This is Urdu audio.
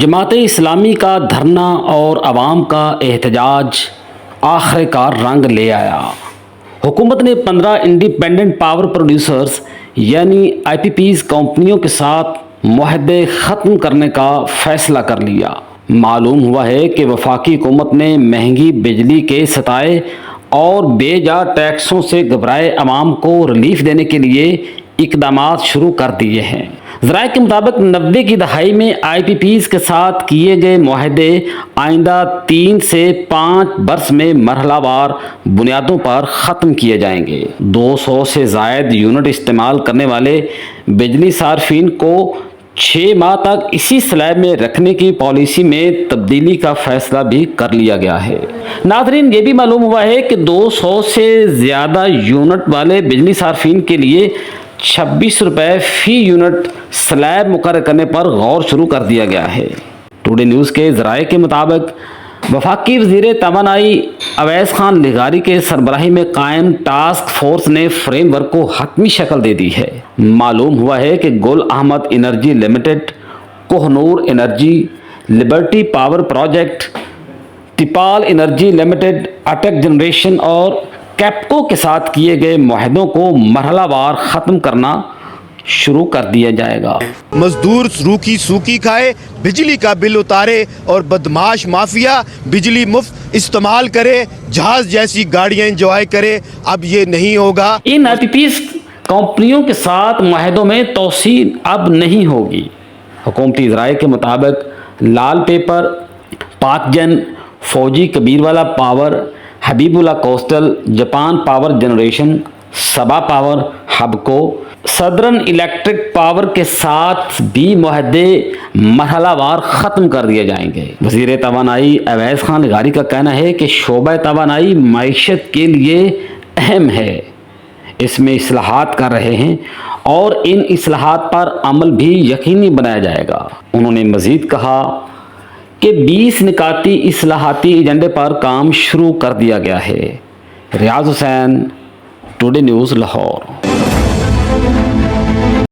جماعت اسلامی کا دھرنا اور عوام کا احتجاج آخر کار رنگ لے آیا۔ حکومت نے 15 انڈیپینڈنٹ پاور پروڈیوسرز یعنی آئی پی پیز کمپنیوں کے ساتھ معاہدے ختم کرنے کا فیصلہ کر لیا۔ معلوم ہوا ہے کہ وفاقی حکومت نے مہنگی بجلی کے ستائے اور بے جا ٹیکسوں سے گھبرائے عوام کو ریلیف دینے کے لیے اقدامات شروع کر دیے ہیں۔ ذرائع کے مطابق 90 کی دہائی میں آئی پی پیز کے ساتھ کیے گئے معاہدے آئندہ 3 سے 5 برس میں مرحلہ وار بنیادوں پر ختم کیے جائیں گے۔ 200 سے زائد یونٹ استعمال کرنے والے بجلی صارفین کو 6 ماہ تک اسی سلیب میں رکھنے کی پالیسی میں تبدیلی کا فیصلہ بھی کر لیا گیا ہے۔ ناظرین، یہ بھی معلوم ہوا ہے کہ 200 سے زیادہ یونٹ والے بجلی صارفین کے لیے 26 روپے فی یونٹ سلیب مقرر کرنے پر غور شروع کر دیا گیا ہے۔ ٹوڈے نیوز کے ذرائع کے مطابق وفاقی وزیر توانائی اویس خان لغاری کے سربراہی میں قائم ٹاسک فورس نے فریم ورک کو حتمی شکل دے دی ہے۔ معلوم ہوا ہے کہ گل Ahmad energy limited, Koh Noor energy, liberty power project, Tapal energy limited, Attock generation اور کیپکو کے ساتھ کیے گئے معاہدوں کو مرحلہ وار ختم کرنا شروع کر دیا جائے گا۔ مزدور روکھی سوکھی کھائے، بجلی کا بل اتارے اور بدماش مافیا بجلی مفت استعمال کرے، جہاز جیسی گاڑیاں انجوائے کرے۔ اب یہ نہیں ہوگا۔ ان آئی پی پیز کمپنیوں کے ساتھ معاہدوں میں توسیع اب نہیں ہوگی۔ حکومتی ذرائع کے مطابق لال پیپر، پاک جن، فوجی کبیروالا پاور، حبیب اللہ کوسٹل، جاپان پاور جنریشن، سبا پاور، ہبکو، سدرن الیکٹرک پاور کے ساتھ بھی معاہدے مرحلہ وار ختم کر دیے جائیں گے۔ وزیر توانائی اویس خان لغاری کا کہنا ہے کہ شعبہ توانائی معیشت کے لیے اہم ہے، اس میں اصلاحات کر رہے ہیں اور ان اصلاحات پر عمل بھی یقینی بنایا جائے گا۔ انہوں نے مزید کہا کہ 20 نکاتی اصلاحاتی ایجنڈے پر کام شروع کر دیا گیا ہے۔ ریاض حسین، ٹوڈے نیوز، لاہور۔